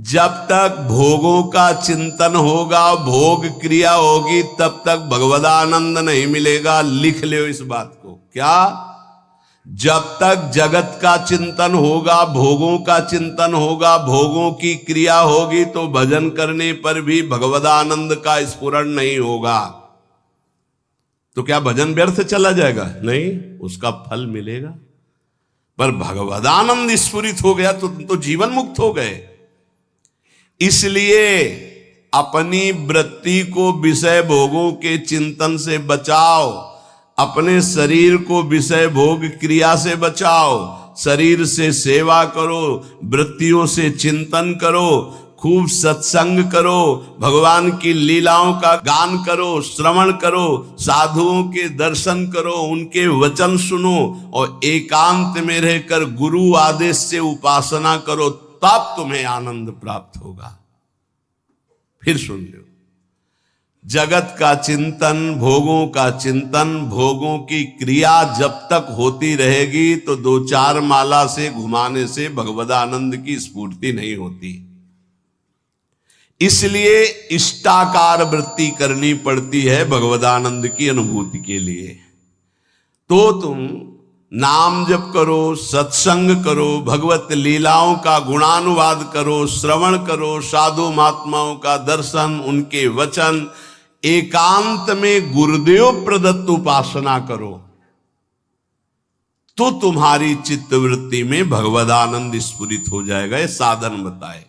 जब तक भोगों का चिंतन होगा, भोग क्रिया होगी, तब तक भगवदानंद नहीं मिलेगा। लिख लो इस बात को। क्या? जब तक जगत का चिंतन होगा, भोगों का चिंतन होगा, भोगों की क्रिया होगी, तो भजन करने पर भी भगवदानंद का स्फुरण नहीं होगा। तो क्या भजन व्यर्थ चला जाएगा? नहीं, उसका फल मिलेगा। पर भगवदानंद स्फुरित हो गया तो तुम तो जीवन मुक्त हो गए। इसलिए अपनी वृत्ति को विषय भोगों के चिंतन से बचाओ, अपने शरीर को विषय भोग क्रिया से बचाओ। शरीर से सेवा करो, वृत्तियों से चिंतन करो, खूब सत्संग करो, भगवान की लीलाओं का गान करो, श्रवण करो, साधुओं के दर्शन करो, उनके वचन सुनो और एकांत में रहकर गुरु आदेश से उपासना करो, तब तुम्हें आनंद प्राप्त होगा। फिर सुन लो, जगत का चिंतन, भोगों का चिंतन, भोगों की क्रिया जब तक होती रहेगी तो 2-4 माला से घुमाने से भगवदानंद की स्फूर्ति नहीं होती। इसलिए इष्टाकार वृत्ति करनी पड़ती है भगवदानंद की अनुभूति के लिए। तो तुम नाम जप करो, सत्संग करो, भगवत लीलाओं का गुणानुवाद करो, श्रवण करो, साधु महात्माओं का दर्शन, उनके वचन, एकांत में गुरुदेव प्रदत्त उपासना करो, तो तुम्हारी चित्तवृत्ति में भगवदानंद स्फुरित हो जाएगा। ये साधन बताए।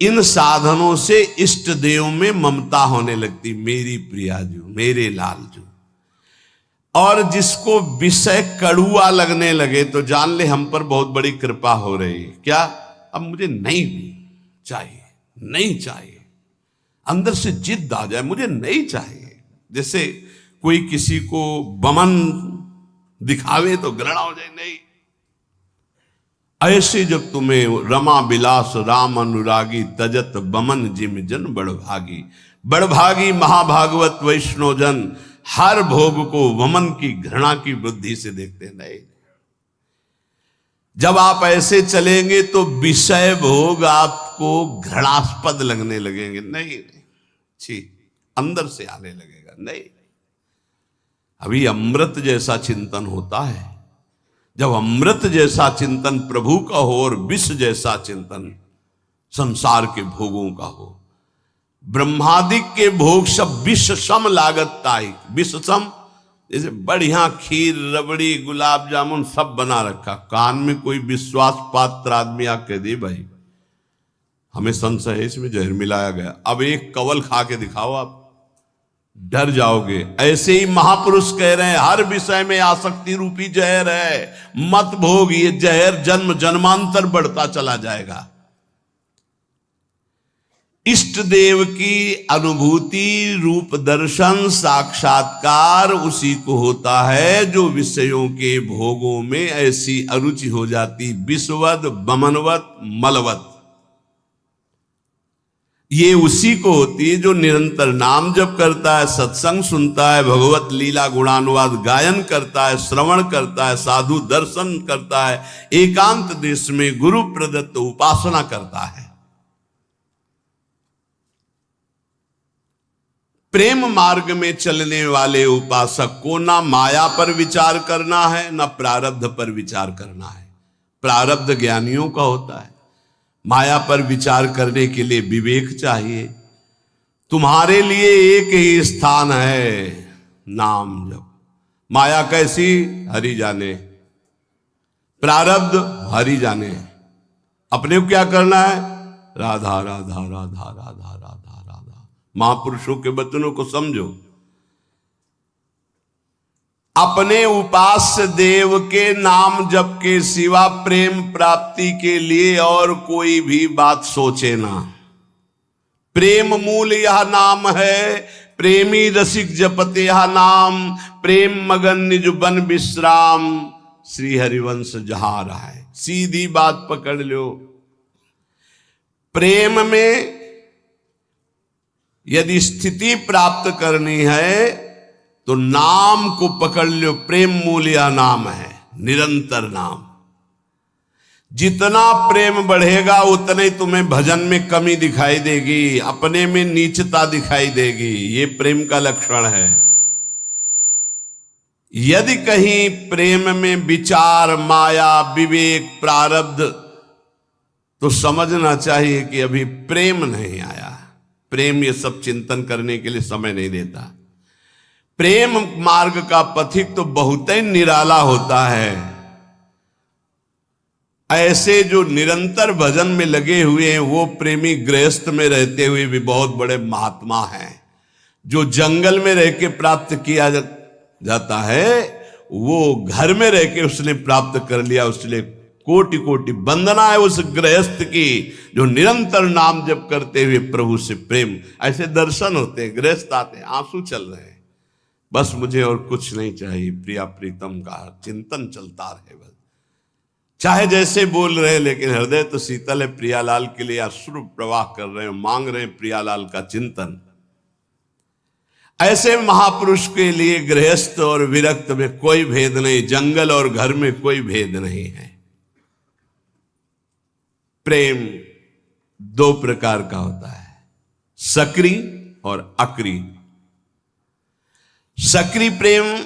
इन साधनों से इष्ट देव में ममता होने लगती, मेरी प्रियाजू, मेरे लालजू। और जिसको विषय कड़ुआ लगने लगे तो जान ले हम पर बहुत बड़ी कृपा हो रही। क्या? अब मुझे नहीं चाहिए, नहीं चाहिए, अंदर से जिद आ जाए, मुझे नहीं चाहिए। जैसे कोई किसी को बमन दिखावे तो घृणा हो जाए, नहीं। ऐसे जब तुम्हें रमा बिलास राम अनुरागी, तजत बमन जिम जन बड़भागी। बड़भागी महाभागवत वैष्णव जन हर भोग को वमन की घृणा की बुद्धि से देखते नहीं। जब आप ऐसे चलेंगे तो विषय भोग आपको घृणास्पद लगने लगेंगे। नहीं, छी, अंदर से आने लगेगा। नहीं, अभी अमृत जैसा चिंतन होता है। जब अमृत जैसा चिंतन प्रभु का हो और विष जैसा चिंतन संसार के भोगों का हो। ब्रह्मादिक के भोग सब विष सम लागत ताई। विष सम, जैसे बढ़िया खीर, रबड़ी, गुलाब जामुन सब बना रखा, कान में कोई विश्वास पात्र आदमी आके दे, भाई हमें संशय है इसमें जहर मिलाया गया, अब एक कवल खा के दिखाओ, आप डर जाओगे। ऐसे ही महापुरुष कह रहे हैं हर विषय में आसक्ति रूपी जहर है, मत भोग, ये जहर जन्म जन्मांतर बढ़ता चला जाएगा। इष्ट देव की अनुभूति, रूप दर्शन, साक्षात्कार उसी को होता है जो विषयों के भोगों में ऐसी अरुचि हो जाती, विषवद, बमनवत, मलवत। ये उसी को होती है जो निरंतर नाम जप करता है, सत्संग सुनता है, भगवत लीला गुणानुवाद गायन करता है, श्रवण करता है, साधु दर्शन करता है, एकांत देश में गुरु प्रदत्त उपासना करता है। प्रेम मार्ग में चलने वाले उपासक को ना माया पर विचार करना है, ना प्रारब्ध पर विचार करना है। प्रारब्ध ज्ञानियों का होता है, माया पर विचार करने के लिए विवेक चाहिए। तुम्हारे लिए एक ही स्थान है, नाम जप। माया कैसी? हरि जाने, प्रारब्ध हरि जाने। अपने को क्या करना है? राधा राधा राधा राधा राधा राधा। महापुरुषों के वचनों को समझो। अपने उपास्य देव के नाम जप के सिवा प्रेम प्राप्ति के लिए और कोई भी बात सोचे ना। प्रेम मूल यह नाम है, प्रेमी रसिक जपते यह नाम, प्रेम मगन निज बन विश्राम, श्री हरिवंश जहां रहा है। सीधी बात पकड़ लो। प्रेम में यदि स्थिति प्राप्त करनी है तो नाम को पकड़ लो। प्रेम मूल यह नाम है, निरंतर नाम। जितना प्रेम बढ़ेगा उतने ही तुम्हें भजन में कमी दिखाई देगी, अपने में नीचता दिखाई देगी। ये प्रेम का लक्षण है। यदि कहीं प्रेम में विचार, माया, विवेक, प्रारब्ध, तो समझना चाहिए कि अभी प्रेम नहीं आया। प्रेम ये सब चिंतन करने के लिए समय नहीं देता। प्रेम मार्ग का पथिक तो बहुत ही निराला होता है। ऐसे जो निरंतर भजन में लगे हुए हैं वो प्रेमी गृहस्थ में रहते हुए भी बहुत बड़े महात्मा हैं। जो जंगल में रह के प्राप्त किया जाता है वो घर में रह के उसने प्राप्त कर लिया। उसने कोटि कोटि वंदना है उस गृहस्थ की जो निरंतर नाम जप करते हुए प्रभु से प्रेम। ऐसे दर्शन होते हैं, गृहस्थ आते हैं, आंसू चल रहे हैं, बस मुझे और कुछ नहीं चाहिए, प्रिया प्रीतम का चिंतन चलता रहे। बस चाहे जैसे बोल रहे हैं लेकिन हृदय तो शीतल है। प्रियालाल के लिए अश्रु प्रवाह कर रहे हैं, मांग रहे हैं प्रियालाल का चिंतन। ऐसे महापुरुष के लिए गृहस्थ और विरक्त में कोई भेद नहीं, जंगल और घर में कोई भेद नहीं है। प्रेम दो प्रकार का होता है, सक्रिय और अक्रिय। सक्रिय प्रेम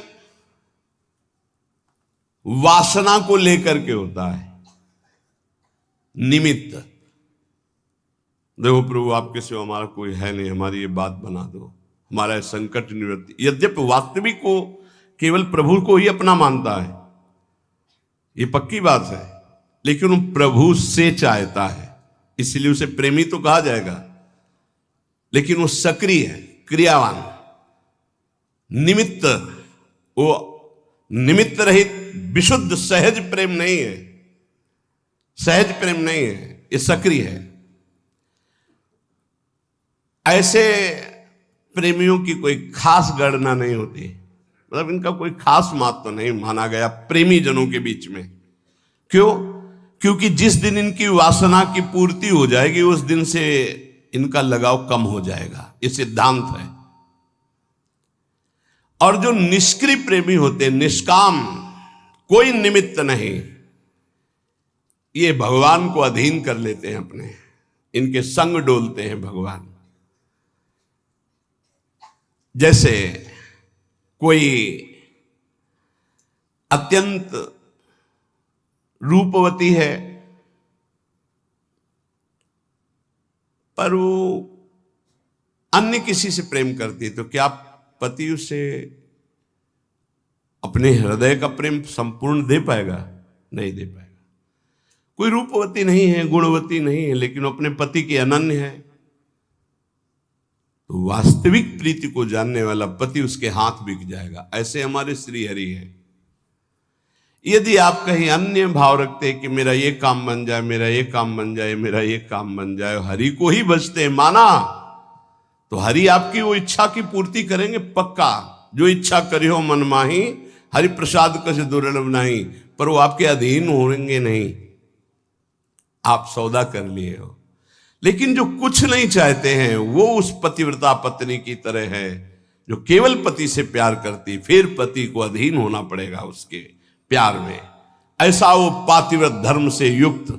वासना को लेकर के होता है, निमित्त। देखो प्रभु आपके सिवा हमारा कोई है नहीं, हमारी ये बात बना दो, हमारा संकट निवृत्ति। यद्यपि वास्तविक को केवल प्रभु को ही अपना मानता है, ये पक्की बात है, लेकिन वो प्रभु से चाहता है, इसलिए उसे प्रेमी तो कहा जाएगा। लेकिन वो सक्रिय है, क्रियावान, निमित्त। वो निमित्त रहित विशुद्ध सहज प्रेम नहीं है, सहज प्रेम नहीं है, ये सक्रिय है। ऐसे प्रेमियों की कोई खास गणना नहीं होती, मतलब इनका कोई खास महत्व तो नहीं माना गया प्रेमी जनों के बीच में। क्यों? क्योंकि जिस दिन इनकी वासना की पूर्ति हो जाएगी उस दिन से इनका लगाव कम हो जाएगा, ये सिद्धांत है। और जो निष्क्रिय प्रेमी होते हैं, निष्काम, कोई निमित्त नहीं, ये भगवान को अधीन कर लेते हैं अपने, इनके संग डोलते हैं भगवान। जैसे कोई अत्यंत रूपवती है पर वो अन्य किसी से प्रेम करती है, तो क्या पति उसे अपने हृदय का प्रेम संपूर्ण दे पाएगा? नहीं दे पाएगा। कोई रूपवती नहीं है, गुणवती नहीं है, लेकिन अपने पति की अनन्य है, तो वास्तविक प्रीति को जानने वाला पति उसके हाथ बिक जाएगा। ऐसे हमारे श्री हरि है। यदि आप कहीं अन्य भाव रखते हैं कि मेरा ये काम बन जाए, मेरा ये काम बन जाए, मेरा ये काम बन जाए, हरि को ही बचते हैं माना, तो हरि आपकी वो इच्छा की पूर्ति करेंगे पक्का। जो इच्छा करियो मन माही, हरि प्रसाद कछ दुर्लभ नहीं। पर वो आपके अधीन होंगे नहीं, आप सौदा कर लिए हो। लेकिन जो कुछ नहीं चाहते हैं वो उस पतिव्रता पत्नी की तरह है जो केवल पति से प्यार करती, फिर पति को अधीन होना पड़ेगा उसके प्यार में। ऐसा वो पातिव्रत धर्म से युक्त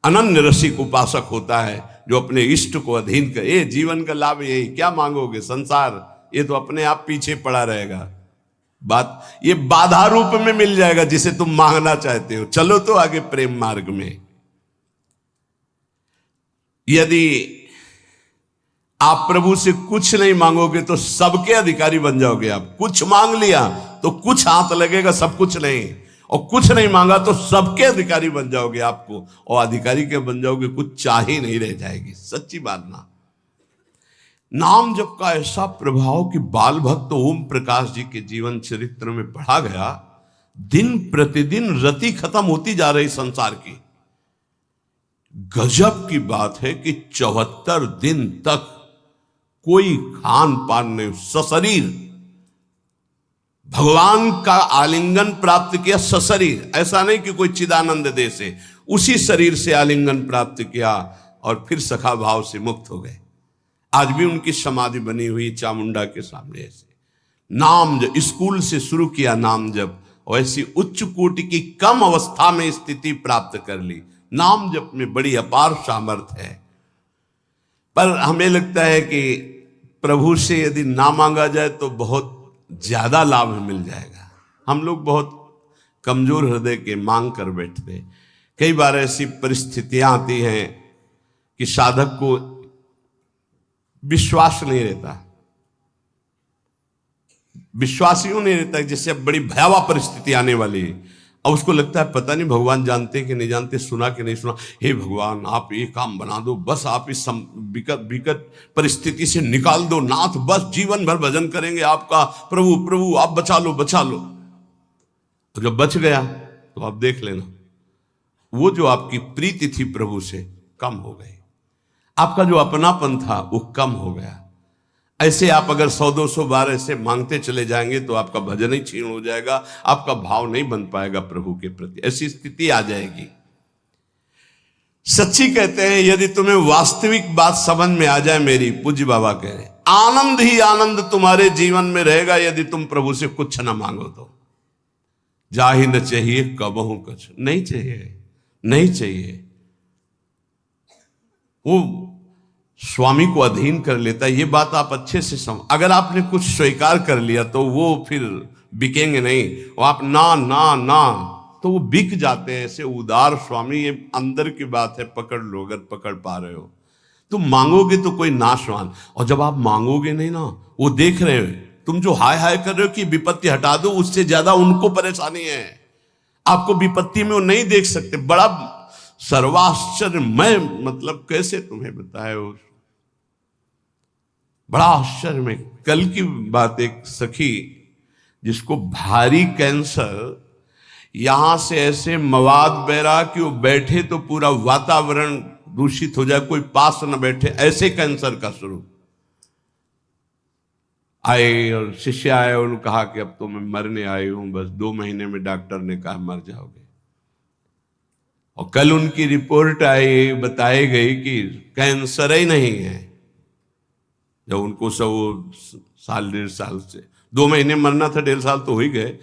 अनन्य रसिक उपासक होता है जो अपने इष्ट को अधीन कर। ये जीवन का लाभ यही, क्या मांगोगे? संसार ये तो अपने आप पीछे पड़ा रहेगा। बात ये बाधा रूप में मिल जाएगा जिसे तुम मांगना चाहते हो। चलो तो आगे प्रेम मार्ग में। यदि आप प्रभु से कुछ नहीं मांगोगे तो सबके अधिकारी बन जाओगे। आप कुछ मांग लिया तो कुछ हाथ लगेगा, सब कुछ नहीं, और कुछ नहीं मांगा तो सबके अधिकारी बन जाओगे आपको, और अधिकारी के बन जाओगे, कुछ चाह ही नहीं रह जाएगी। सच्ची बात ना। नाम जप का ऐसा प्रभाव कि बाल भक्त ओम प्रकाश जी के जीवन चरित्र में पढ़ा गया। दिन प्रतिदिन रति खत्म होती जा रही संसार की। गजब की बात है कि 74 दिन तक कोई खान पान नहीं, सशरीर भगवान का आलिंगन प्राप्त किया। सशरीर, ऐसा नहीं कि कोई चिदानंद दे से, उसी शरीर से आलिंगन प्राप्त किया और फिर सखा भाव से मुक्त हो गए। आज भी उनकी समाधि बनी हुई चामुंडा के सामने। ऐसे नाम जप, स्कूल से शुरू किया नाम जप, और ऐसी उच्च कोटि की कम अवस्था में स्थिति प्राप्त कर ली। नाम जप में बड़ी अपार सामर्थ्य है, पर हमें लगता है कि प्रभु से यदि ना मांगा जाए तो बहुत ज्यादा लाभ मिल जाएगा। हम लोग बहुत कमजोर हृदय के मांग कर बैठते। कई बार ऐसी परिस्थितियां आती हैं कि साधक को विश्वास नहीं रहता। विश्वास यूं नहीं रहता जैसे अब बड़ी भयावह परिस्थिति आने वाली है, अब उसको लगता है पता नहीं भगवान जानते कि नहीं जानते, सुना कि नहीं सुना। हे भगवान आप ये काम बना दो, बस आप इस विकट परिस्थिति से निकाल दो नाथ, बस जीवन भर भजन करेंगे आपका, प्रभु प्रभु आप बचा लो बचा लो। तो जब बच गया तो आप देख लेना वो जो आपकी प्रीति थी प्रभु से कम हो गई, आपका जो अपनापन था वो कम हो गया। ऐसे आप अगर 100-200 बार ऐसे मांगते चले जाएंगे तो आपका भजन ही क्षीण हो जाएगा, आपका भाव नहीं बन पाएगा प्रभु के प्रति, ऐसी स्थिति आ जाएगी। सच्ची कहते हैं यदि तुम्हें वास्तविक बात समझ में आ जाए मेरी, पूज्य बाबा कह रहे आनंद ही आनंद तुम्हारे जीवन में रहेगा यदि तुम प्रभु से कुछ न मांगो तो। जा ही न चाहिए कबहू कुछ, नहीं चाहिए नहीं चाहिए। वो स्वामी को अधीन कर लेता है, ये बात आप अच्छे से समझ। अगर आपने कुछ स्वीकार कर लिया तो वो फिर बिकेंगे नहीं, वो आप ना ना ना तो वो बिक जाते हैं। ऐसे उदार स्वामी, ये अंदर की बात है, पकड़ लो अगर पकड़ पा रहे हो। तुम मांगोगे तो कोई नाशवान, और जब आप मांगोगे नहीं ना, वो देख रहे हो तुम जो हाय हाय कर रहे हो कि विपत्ति हटा दो, उससे ज्यादा उनको परेशानी है। आपको विपत्ति में वो नहीं देख सकते। बड़ा सर्वाश्चर्य, मैं मतलब कैसे तुम्हें बताए, बड़ा आश्चर्य में। कल की बात, एक सखी जिसको भारी कैंसर, यहां से ऐसे मवाद बह रहा कि वो बैठे तो पूरा वातावरण दूषित हो जाए, कोई पास न बैठे, ऐसे कैंसर का शुरू। आए और शिष्य आए, उन्होंने कहा कि अब तो मैं मरने आई हूं, बस 2 महीने में डॉक्टर ने कहा मर जाओगे। और कल उनकी रिपोर्ट आई, बताई गई कि कैंसर ही नहीं है। जब उनको सब 1.5 साल से 2 महीने मरना था, 1.5 साल तो हो ही गए।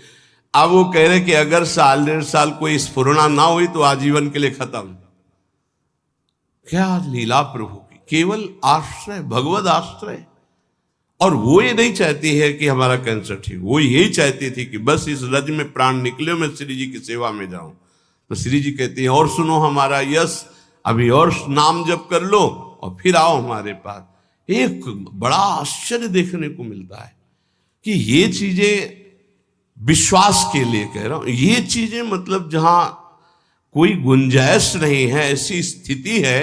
अब वो कह रहे कि अगर 1.5 साल कोई स्फुरना ना हुई तो आजीवन के लिए खत्म। क्या लीला प्रभु की, केवल आश्रय, भगवत आश्रय। और वो ये नहीं चाहती है कि हमारा कैंसर ठीक, वो यही चाहती थी कि बस इस रज में प्राण निकले, मैं श्री जी की सेवा में जाऊं। तो श्री जी कहती हैं और सुनो हमारा यश, अभी और नाम जप कर लो और फिर आओ हमारे पास। एक बड़ा आश्चर्य देखने को मिलता है कि ये चीजें विश्वास के लिए कह रहा हूं, ये चीजें मतलब जहां कोई गुंजाइश नहीं है, ऐसी स्थिति है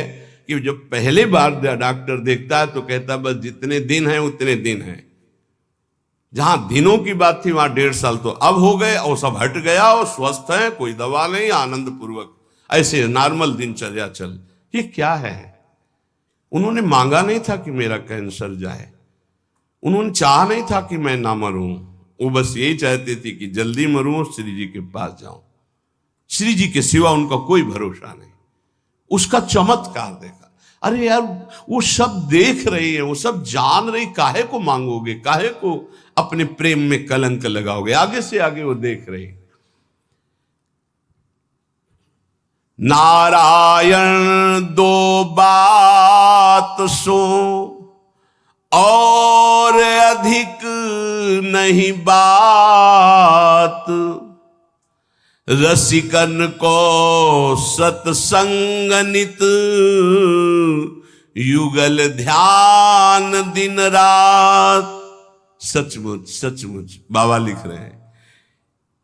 कि जब पहले बार डॉक्टर देखता है तो कहता है बस जितने दिन हैं उतने दिन हैं। जहां दिनों की बात थी वहां 1.5 साल तो अब हो गए, और सब हट गया और स्वस्थ है, कोई दवा नहीं, आनंद पूर्वक ऐसे नॉर्मल दिनचर्या चल। ये क्या है? उन्होंने मांगा नहीं था कि मेरा कैंसर जाए, उन्होंने चाहा नहीं था कि मैं ना मरूं, वो बस यही चाहती थी कि जल्दी मरूं और श्री जी के पास जाऊं। श्री जी के सिवा उनका कोई भरोसा नहीं। उसका चमत्कार देखा। अरे यार, वो सब देख रही है, वो सब जान रही, काहे को मांगोगे, काहे को अपने प्रेम में कलंक लगाओगे? आगे से आगे वो देख रही। नारायण 2 बात सो और अधिक नहीं बात, रसिकन को सत्संग नित, युगल ध्यान दिन रात। सचमुच सचमुच बाबा लिख रहे हैं,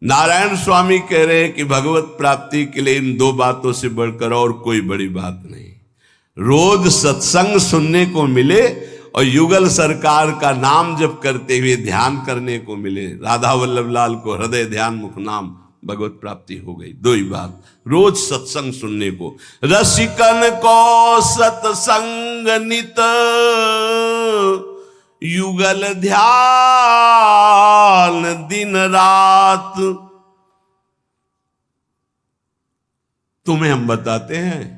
नारायण स्वामी कह रहे हैं कि भगवत प्राप्ति के लिए इन 2 बातों से बढ़कर और कोई बड़ी बात नहीं। रोज सत्संग सुनने को मिले और युगल सरकार का नाम जप करते हुए ध्यान करने को मिले। राधा वल्लभ लाल को हृदय ध्यान मुख नाम भगवत प्राप्ति हो गई। 2 ही बात, रोज सत्संग सुनने को। रसिकन को सत्संग नित, युगल ध्यान दिन रात। तुम्हें हम बताते हैं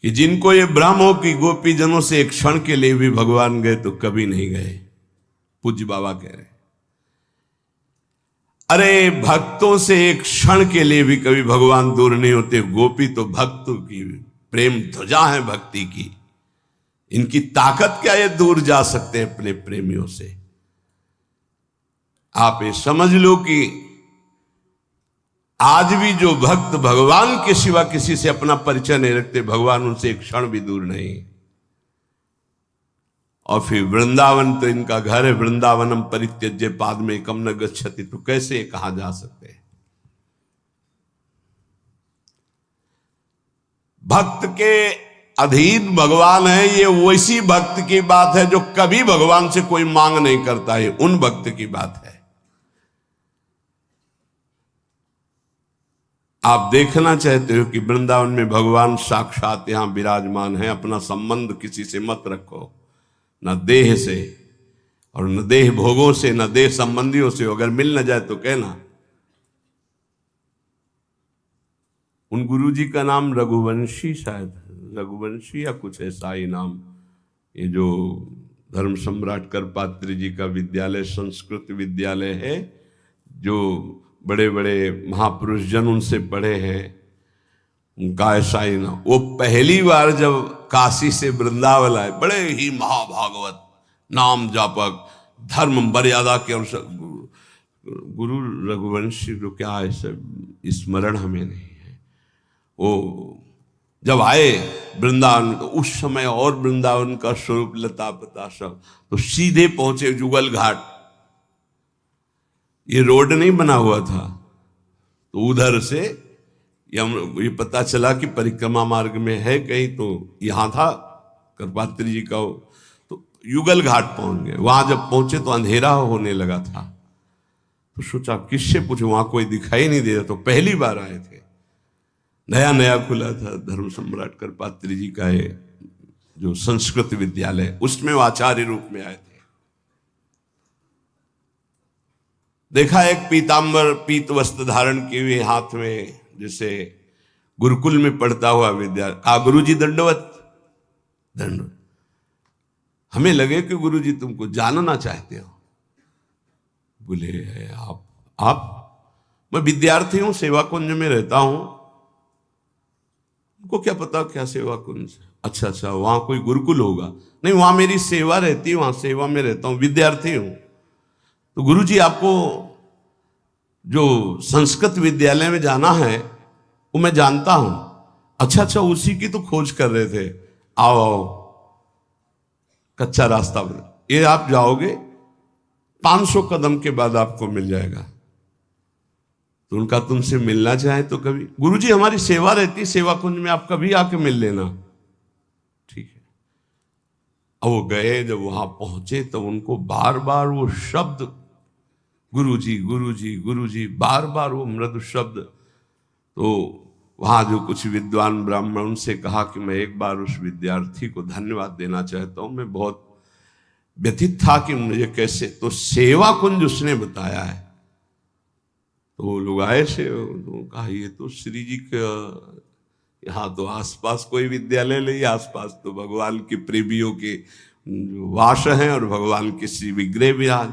कि जिनको ये भ्रम हो कि गोपी जनों से एक क्षण के लिए भी भगवान गए तो कभी नहीं गए। पूज्य बाबा कह रहे अरे भक्तों से एक क्षण के लिए भी कभी भगवान दूर नहीं होते। गोपी तो भक्तों की प्रेम ध्वजा है भक्ति की। इनकी ताकत क्या, ये दूर जा सकते हैं अपने प्रेमियों से। आप ये समझ लो कि आज भी जो भक्त भगवान के सिवा किसी से अपना परिचय नहीं रखते, भगवान उनसे एक क्षण भी दूर नहीं। और फिर वृंदावन तो इनका घर है। वृंदावनम परित्यज्य पादमेकम न गच्छति, तो कैसे कहा जा सकते हैं। भक्त के अधीन भगवान है, ये वैसी भक्त की बात है जो कभी भगवान से कोई मांग नहीं करता है, उन भक्त की बात है। आप देखना चाहते हो कि वृंदावन में भगवान साक्षात यहां विराजमान है। अपना संबंध किसी से मत रखो, न देह से और न देह भोगों से, न देह संबंधियों से। अगर मिल न जाए तो कहना। उन गुरुजी का नाम रघुवंशी, शायद रघुवंशी या कुछ ऐसा ही नाम। ये जो धर्म सम्राट करपात्री जी का विद्यालय, संस्कृत विद्यालय है, जो बड़े बड़े महापुरुष जन उनसे पढ़े हैं, उनका ऐसा ही नाम। वो पहली बार जब काशी से वृंदावन आए, बड़े ही महाभागवत, नाम जापक, धर्म मर्यादा के अनुसार गुरु रघुवंशी, जो क्या ऐसे स्मरण हमें नहीं है। वो जब आए वृंदावन, तो उस समय और वृंदावन का स्वरूप लता पता सब, तो सीधे पहुंचे जुगल घाट। ये रोड नहीं बना हुआ था, तो उधर से ये पता चला कि परिक्रमा मार्ग में है कहीं, तो यहां था करपात्री जी का। तो युगल घाट पहुंच गए। वहां जब पहुंचे तो अंधेरा होने लगा था, तो सोचा किससे पूछूं, वहां कोई दिखाई नहीं दे रहा। तो पहली बार आए थे, नया नया खुला था धर्म सम्राट करपात्री जी का है जो संस्कृत विद्यालय, उसमें वो आचार्य रूप में आए थे। देखा एक पीतांबर पीत वस्त्र धारण किए हुए, हाथ में जैसे गुरुकुल में पढ़ता हुआ विद्यार्थी। कहा गुरुजी दंडवत। दंडवत। हमें लगे कि गुरुजी तुमको जानना चाहते हो। बोले आप मैं विद्यार्थी हूं, सेवा कुंज में रहता हूं। उनको क्या पता क्या सेवा कुंज। अच्छा, वहां कोई गुरुकुल होगा? नहीं, वहां मेरी सेवा रहती है, वहां सेवा में रहता हूं, विद्यार्थी हूं। तो गुरुजी आपको जो संस्कृत विद्यालय में जाना है वो मैं जानता हूं। अच्छा, उसी की तो खोज कर रहे थे। आओ, कच्चा रास्ता बना, ये आप जाओगे 500 कदम के बाद आपको मिल जाएगा। तो उनका तुमसे मिलना चाहे तो कभी, गुरुजी हमारी सेवा रहती, सेवा कुंज में आप कभी आके मिल लेना। ठीक है। अब वो गए, जब वहां पहुंचे तो उनको बार बार वो शब्द गुरुजी गुरुजी गुरुजी, बार बार वो मृदु शब्द। तो वहां जो कुछ विद्वान ब्राह्मण, उनसे कहा कि मैं एक बार उस विद्यार्थी को धन्यवाद देना चाहता हूं, मैं बहुत व्यथित था कि मुझे कैसे। तो सेवा कुंज उसने बताया है। तो वो लोग आए से, तो कहा ये तो श्री जी का, यहाँ तो आसपास कोई विद्यालय नहीं, आसपास तो भगवान के प्रेमियों के वास हैं और भगवान के श्री विग्रह विराज।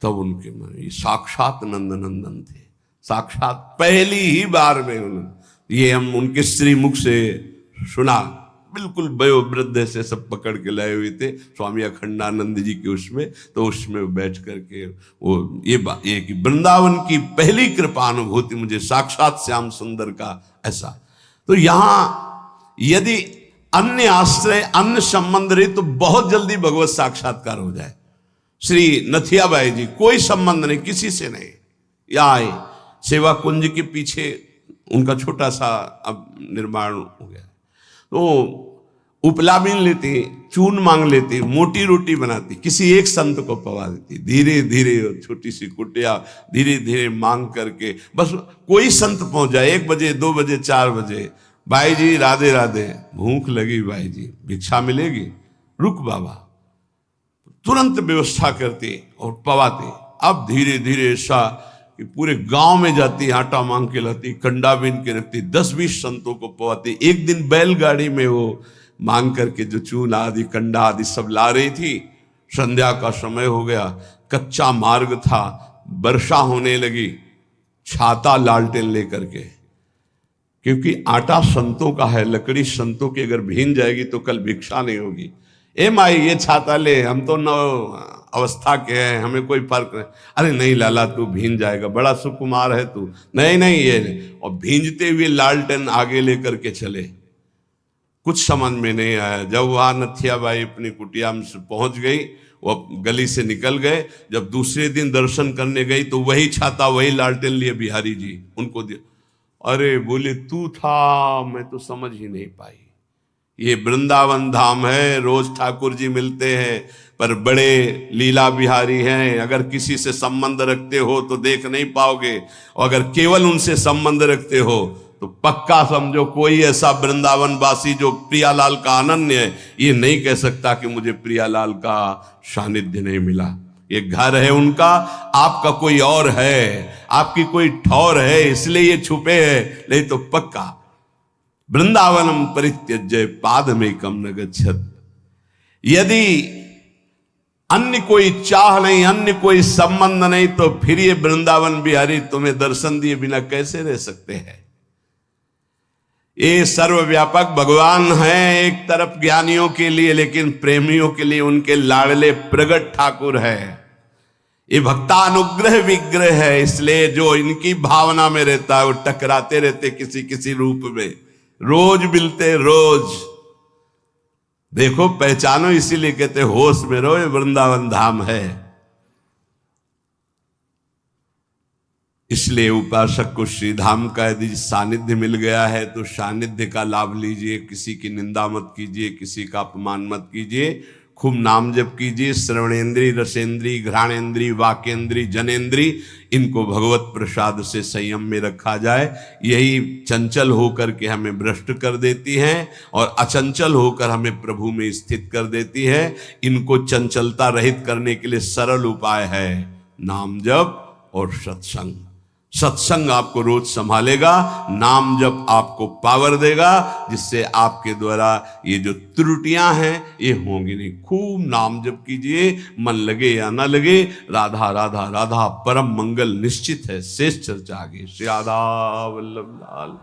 तब उनके मन, ये साक्षात नंदनंदन थे, साक्षात पहली ही बार में उन्होंने ये हम उनके श्री मुख से सुना। बिल्कुल वयोवृद्ध से सब पकड़ के लाए हुए थे स्वामी अखंडानंद जी के उसमें। तो उसमें बैठ करके वो ये कि वृंदावन की पहली कृपा अनुभूति मुझे साक्षात श्याम सुंदर का ऐसा। तो यहां यदि अन्य आश्रय, अन्य संबंध रहे तो बहुत जल्दी भगवत साक्षात्कार हो जाए। श्री नथियाबाई जी कोई संबंध नहीं, किसी से नहीं, या आए सेवा कुंज के पीछे उनका छोटा सा अब निर्माण हो गया। तो उपला बीन लेती, चून मांग लेती, मोटी रोटी बनाती, किसी एक संत को पवा देती, धीरे धीरे छोटी सी कुटिया धीरे धीरे मांग करके। बस कोई संत पहुंच जाए 1 बजे 2 बजे 4 बजे, भाई जी राधे राधे, भूख लगी भाई जी, भिक्षा मिलेगी, रुक बाबा, तुरंत व्यवस्था करती और पवाती। अब धीरे धीरे ऐसा कि पूरे गांव में जाती, आटा मांग के लाती, कंडा बीन के रखती, 10-20 संतों को पवाती। एक दिन बैलगाड़ी में वो मांग करके जो चून आदि कंडा आदि सब ला रही थी। संध्या का समय हो गया, कच्चा मार्ग था, वर्षा होने लगी, छाता लालटेन लेकर के, क्योंकि आटा संतों का है, लकड़ी संतों की अगर भीन जाएगी तो कल भिक्षा नहीं होगी। ए माई ये छाता ले, हम तो नव अवस्था के हैं, हमें कोई फर्क नहीं। अरे नहीं लाला तू भीन जाएगा, बड़ा सुकुमार है तू, नहीं नहीं ये नहीं। और भींजते हुए लालटेन आगे लेकर के चले। कुछ समझ में नहीं आया। जब वहां नथिया बाई अपनी कुटिया में पहुंच गई, वो गली से निकल गए। जब दूसरे दिन दर्शन करने गई तो वही छाता वही लालटेन लिए बिहारी जी उनको दिया। अरे बोले तू था, मैं तो समझ ही नहीं पाई। ये वृंदावन धाम है, रोज ठाकुर जी मिलते हैं, पर बड़े लीला बिहारी हैं। अगर किसी से संबंध रखते हो तो देख नहीं पाओगे, और अगर केवल उनसे संबंध रखते हो तो पक्का समझो कोई ऐसा वृंदावन वासी जो प्रियालाल का अनन्य है, ये नहीं कह सकता कि मुझे प्रियालाल का सानिध्य नहीं मिला। ये घर है उनका, आपका कोई और है, आपकी कोई ठौर है, इसलिए ये छुपे है। नहीं तो पक्का वृंदावनम परित्यज्य पादमेकम न गच्छत। यदि अन्य कोई चाह नहीं, अन्य कोई संबंध नहीं, तो फिर ये वृंदावन बिहारी तुम्हें दर्शन दिए बिना कैसे रह सकते हैं। ये सर्वव्यापक भगवान हैं एक तरफ ज्ञानियों के लिए, लेकिन प्रेमियों के लिए उनके लाडले प्रगट ठाकुर है। ये भक्तानुग्रह विग्रह है, इसलिए जो इनकी भावना में रहता है वो टकराते रहते किसी किसी रूप में, रोज मिलते रोज। देखो पहचानो, इसीलिए कहते होश में रहो, ये वृंदावन धाम है। इसलिए उपासक को श्रीधाम का यदि सानिध्य मिल गया है तो सानिध्य का लाभ लीजिए। किसी की निंदा मत कीजिए, किसी का अपमान मत कीजिए, खूब नाम जप कीजिए। श्रवणेन्द्रीय, रसेंद्रीय, घ्राणेन्द्रीय, वाकेंद्रीय, जनेन्द्रीय, इनको भगवत प्रसाद से संयम में रखा जाए। यही चंचल होकर के हमें भ्रष्ट कर देती हैं और अचंचल होकर हमें प्रभु में स्थित कर देती है। इनको चंचलता रहित करने के लिए सरल उपाय है नाम जप और सत्संग। सत्संग आपको रोज संभालेगा, नाम जप आपको पावर देगा, जिससे आपके द्वारा ये जो त्रुटियां हैं ये होंगी नहीं। खूब नाम जप कीजिए, मन लगे या ना लगे, राधा राधा राधा परम मंगल निश्चित है। शेष चर्चा आगे। श्री राधा वल्लभ लाल।